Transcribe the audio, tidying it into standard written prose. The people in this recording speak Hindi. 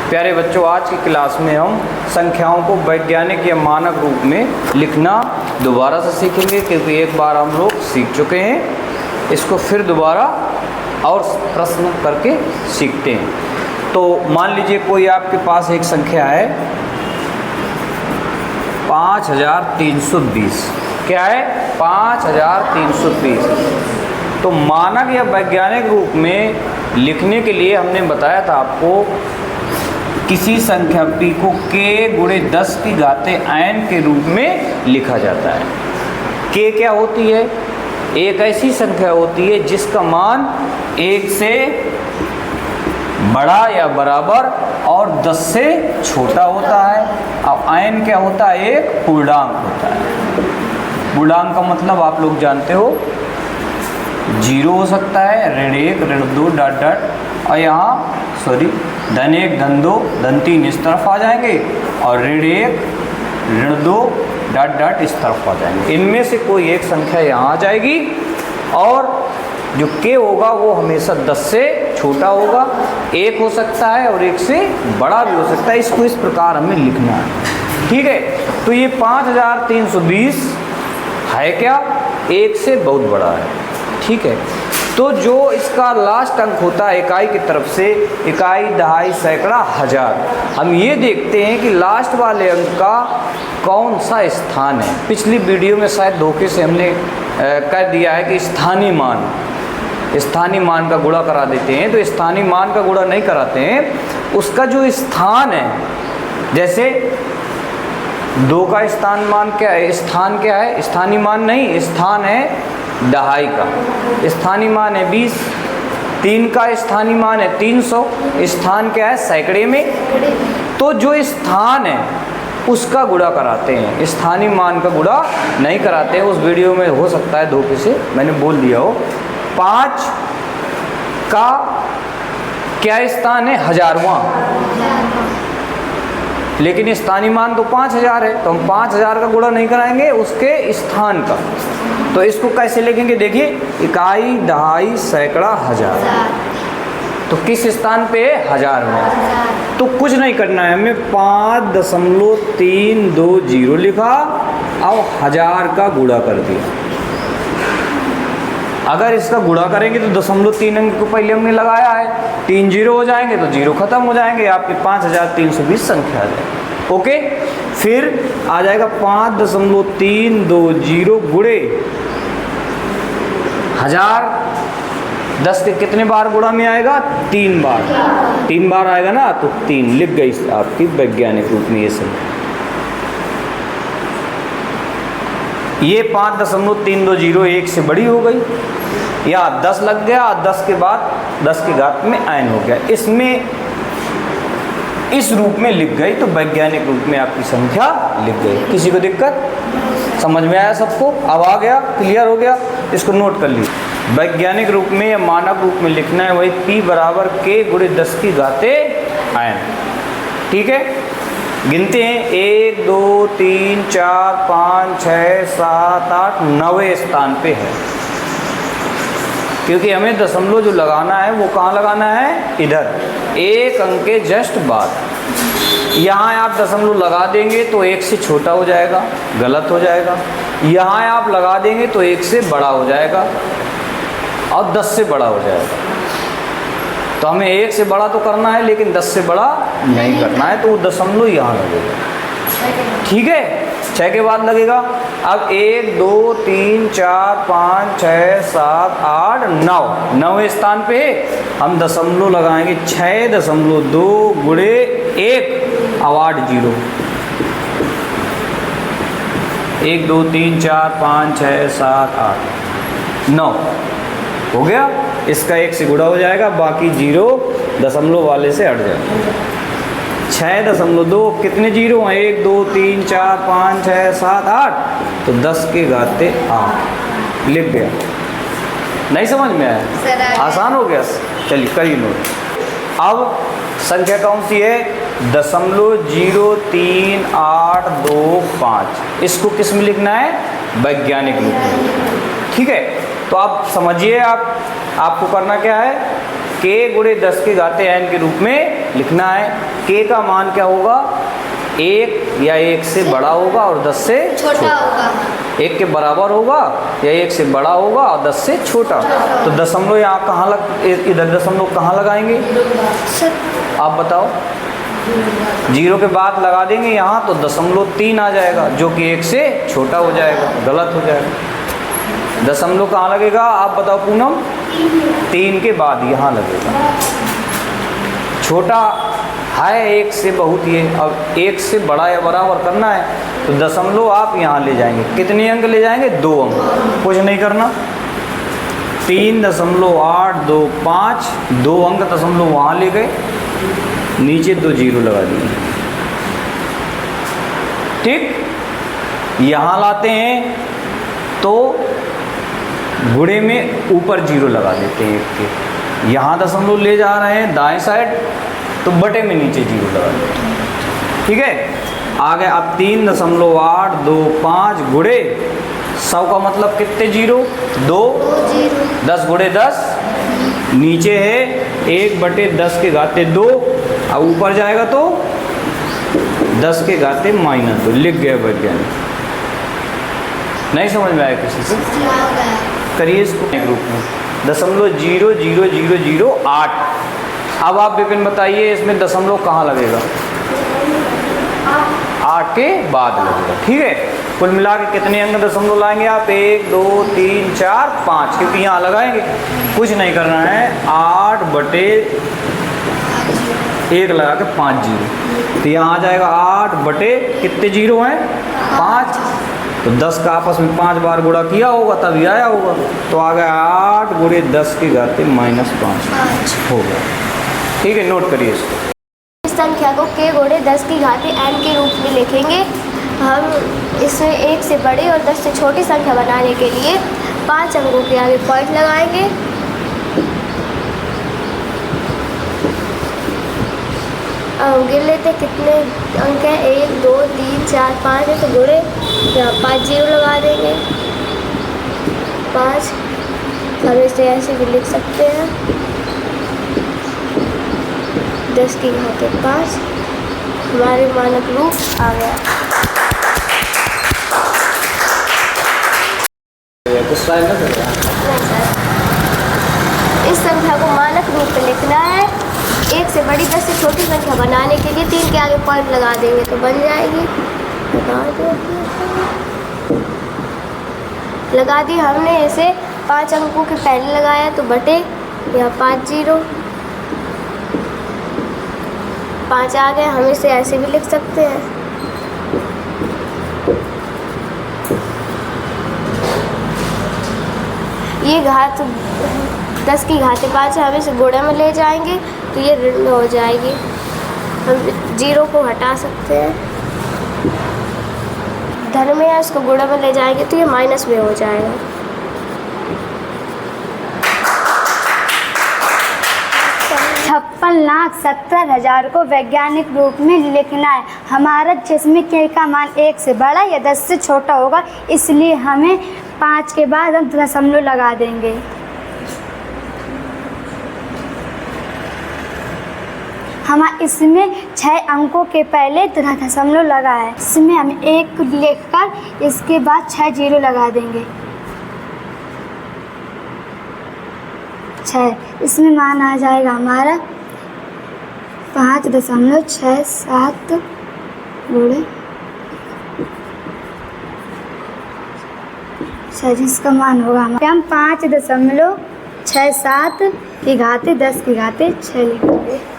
प्यारे बच्चों, आज की क्लास में हम संख्याओं को वैज्ञानिक या मानक रूप में लिखना दोबारा से सीखेंगे, क्योंकि एक बार हम लोग सीख चुके हैं। इसको फिर दोबारा और प्रश्न करके सीखते हैं। तो मान लीजिए कोई आपके पास एक संख्या है 5320। क्या है? 5320। तो मानक या वैज्ञानिक रूप में लिखने के लिए हमने बताया था आपको, किसी संख्या p को k गुणे 10 की घाते n के रूप में लिखा जाता है। k क्या होती है? एक ऐसी संख्या होती है जिसका मान 1 से बड़ा या बराबर और 10 से छोटा होता है। अब n क्या होता है? एक पूर्णांक होता है। पूर्णांक का मतलब आप लोग जानते हो, 0 हो सकता है, ऋण 1, ऋण 2 डॉट डॉट, और यहाँ धन 1, धन 2, धन 3 इस तरफ आ जाएंगे, और ऋण 1, ऋण 2 डॉट डॉट इस तरफ आ जाएंगे। इनमें से कोई एक संख्या यहाँ आ जाएगी, और जो k होगा वो हमेशा 10 से छोटा होगा। 1 हो सकता है और 1 से बड़ा भी हो सकता है। इसको इस प्रकार हमें लिखना है, ठीक है। तो ये 5320 है क्या? 1 से बहुत बड़ा है, ठीक है। तो जो इसका लास्ट अंक होता है इकाई की तरफ से, इकाई, दहाई, सैकड़ा, हजार, हम ये देखते हैं कि लास्ट वाले अंक का कौन सा स्थान है। पिछली वीडियो में शायद धोखे से हमने कर दिया है कि स्थानीय मान का गुणा करा देते हैं। तो स्थानीय मान का गुणा नहीं कराते हैं, उसका जो स्थान है, जैसे 2 का स्थान क्या है? स्थानीय मान नहीं, स्थान है दहाई का, स्थानीय मान है 20। 3 का स्थानीय मान है 300, स्थान क्या है? सैकड़े में। तो जो स्थान है उसका गुणा कराते हैं, स्थानीय मान का गुणा नहीं कराते हैं। उस वीडियो में हो सकता है धोखे से मैंने बोल दिया हो। 5 का क्या स्थान है? हजारवां, लेकिन स्थानीय मान तो 5000 है, तो हम 5000 का गुणा नहीं कराएंगे, उसके स्थान का। तो इसको कैसे लिखेंगे? देखिए, इकाई, दहाई, सैकड़ा, हजार। तो किस स्थान पे है? हजार में। तो कुछ नहीं करना है हमें, 5.320 लिखा और हजार का गुणा कर दिया। अगर इसका गुणा करेंगे तो 0.3 अंक को पहले हमने लगाया है, 3 0 हो जाएंगे तो 0 खत्म हो जाएंगे, आपके 5320 संख्या आ जाएगी। ओके, फिर आ जाएगा 5.320 गुणे हजार। 10 के कितने बार गुणा में आएगा? 3 बार। 3 बार आएगा ना, तो 3 लिख गई आपकी वैज्ञानिक रूप में। ये सब ये 5.320 1 से बड़ी हो गई, या 10 लग गया, 10 के बाद 10 की घात में n हो गया। इसमें इस रूप में लिख गई, तो वैज्ञानिक रूप में आपकी संख्या लिख गई। किसी को दिक्कत? समझ में आया सबको? अब आ गया, क्लियर हो गया? इसको नोट कर लीजिए। वैज्ञानिक रूप में या मानक रूप में लिखना है वही p बराबर k गुणे 10 की घाते n, ठीक है। गिनते हैं, 1 2 3 4 5 6 7 8 9वें स्थान पे है, क्योंकि हमें दशमलव जो लगाना है वो कहाँ लगाना है? इधर, एक अंक के जस्ट बाद। यहाँ आप दशमलव लगा देंगे तो 1 से छोटा हो जाएगा, गलत हो जाएगा। यहाँ आप लगा देंगे तो 1 से बड़ा हो जाएगा और 10 से बड़ा हो जाएगा। तो हमें 1 से बड़ा तो करना है, लेकिन 10 से बड़ा नहीं करना है, तो वो दशमलव यहाँ लगेगा, ठीक है। 6 के बाद लगेगा। अब 1 2 3 4 5 6 7 8 9, 9वें स्थान पे हम दशमलव लगाएंगे। 6.2 गुणे 1 और 8 0। 1 2 3 4 5 6 7 8 9 हो गया। इसका 1 से गुणा हो जाएगा, बाकी 0 दशमलव वाले से हट जाएगा। 6.2 कितने 0 हैं? 1 2 3 4 5 6 7 8, तो 10 के घाते 8 लिख गया। नहीं समझ में आया? आसान हो गया। चलिए करिए नोट। अब संख्या कौन सी है? 0.0385। इसको किस में लिखना है? वैज्ञानिक रूप में, ठीक है। तो आप समझिए, आपको करना क्या है? k गुणे 10 के घाते n के रूप में लिखना है। के का मान क्या होगा, 1 या 1 से बड़ा होगा और 10 से छोटा होगा। 1 के बराबर होगा या 1 से बड़ा होगा और 10 से छोटा। तो दशमलव यहाँ कहाँ इधर दशमलव कहाँ लगाएंगे, आप बताओ। 0 के बाद लगा देंगे यहाँ तो 0.3 आ जाएगा, जो कि 1 से छोटा हो जाएगा, गलत हो जाएगा। दशमलव कहाँ लगेगा, आप बताओ पूनम। 3 के बाद यहाँ लगेगा। छोटा है 1 से बहुत ये, अब 1 से बड़ा या बराबर करना है तो दशमलव आप यहाँ ले जाएंगे। कितने अंक ले जाएंगे, 2 अंक, कुछ नहीं करना। 3.825, 2 अंक दशमलव वहाँ ले गए, नीचे 2 जीरो लगा दिए। ठीक, यहाँ लाते हैं तो गुणे में ऊपर 0 लगा देते हैं 1 के। यहाँ दशमलव ले जा रहे हैं दाएं साइड तो बटे में नीचे 0 लगा देते हैं। ठीक है, आगे अब 3.825 गुणे 100 का मतलब कितने 0, 2, 10 गुणे 10, नीचे है 1/10 के घाते 2, अब ऊपर जाएगा तो 10 के घाते -2, लिख गए वैज्ञानिक। नहीं समझ में आया किसी से, करिए इसको एक रूप में 0.00008। अब आप विपिन बताइए इसमें दशमलव कहाँ लगेगा, 8 के बाद लगेगा। ठीक है, कुल मिला के कितने अंक दशमलव लाएंगे आप, 1 2 3 4 5, क्योंकि यहाँ लगाएंगे, कुछ नहीं करना है। 8/1 लगा के 5 जीरो, तो यहाँ आ जाएगा 8 कितने जीरो हैं, 5। तो 10 का आपस में 5 बार गुणा किया होगा तभी आया होगा, तो आ गया 8 गुणे 10 के घाते -5 हो गया। ठीक है, नोट करिए इसको। इस संख्या को k गुणे 10 की घाते n के रूप में लिखेंगे। हम इसे 1 से बड़ी और 10 से छोटी संख्या बनाने के लिए 5 अंकों के आगे पॉइंट लगाएंगे। गिन लेते कितने अंक हैं, 1 2 3 4 5 है, तो गुणे यहाँ 5 जीरो लगा देंगे। 5 हम इसे ऐसे भी लिख सकते हैं, 10 की घाते 5 हमारे मानक रूप आ गया। नहीं सर, इस संख्या को मानक रूप में लिखना है। 1 से बड़ी 10 से छोटी संख्या बनाने के लिए 3 के आगे पॉइंट लगा देंगे तो बन जाएगी। लगा दी हमने, इसे 5 अंकों के पहले लगाया तो बटे यहाँ 5 जीरो, 5 आ गए। हम इसे ऐसे भी लिख सकते हैं, ये घात 10 की घाते 5 है, हम इसे गुणे में ले जाएंगे तो ये ऋण में हो जाएगी। हम जीरो को हटा सकते हैं, धन में है, इसको गुणे में ले जाएंगे तो ये माइनस में हो जाएगा। छप्पन लाख 70,000 को वैज्ञानिक रूप में लिखना है हमारा, जिसमें k का मान 1 से बड़ा या 10 से छोटा होगा, इसलिए हमें 5 के बाद हम दशमलव लगा देंगे। हम इसमें 6 अंकों के पहले दशमलव लगा है, इसमें हम 1 लिखकर इसके बाद 6 जीरो लगा देंगे। 6, इसमें मान आ जाएगा हमारा 5.67 गुणे 6, जिसका मान होगा हम 5.67 की घाते 10 की घाते 6 लिखेंगे।